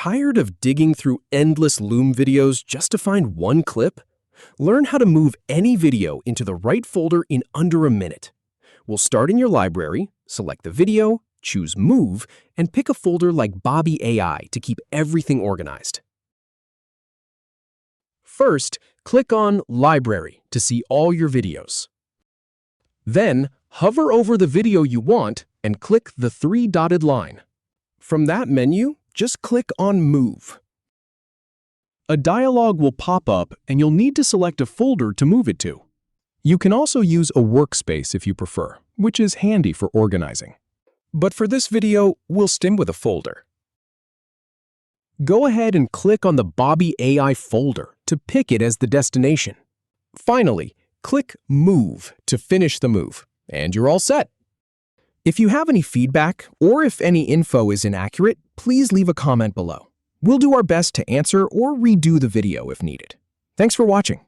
Tired of digging through endless Loom videos just to find one clip? Learn how to move any video into the right folder in under a minute. We'll start in your library, select the video, choose Move, and pick a folder like Bobby AI to keep everything organized. First, click on Library to see all your videos. Then, hover over the video you want and click the three-dotted line. From that menu, just click on Move. A dialog will pop up and you'll need to select a folder to move it to. You can also use a workspace if you prefer, which is handy for organizing. But for this video, we'll stim with a folder. Go ahead and click on the Bobby AI folder to pick it as the destination. Finally, click Move to finish the move, and you're all set. If you have any feedback or if any info is inaccurate, please leave a comment below. We'll do our best to answer or redo the video if needed. Thanks for watching.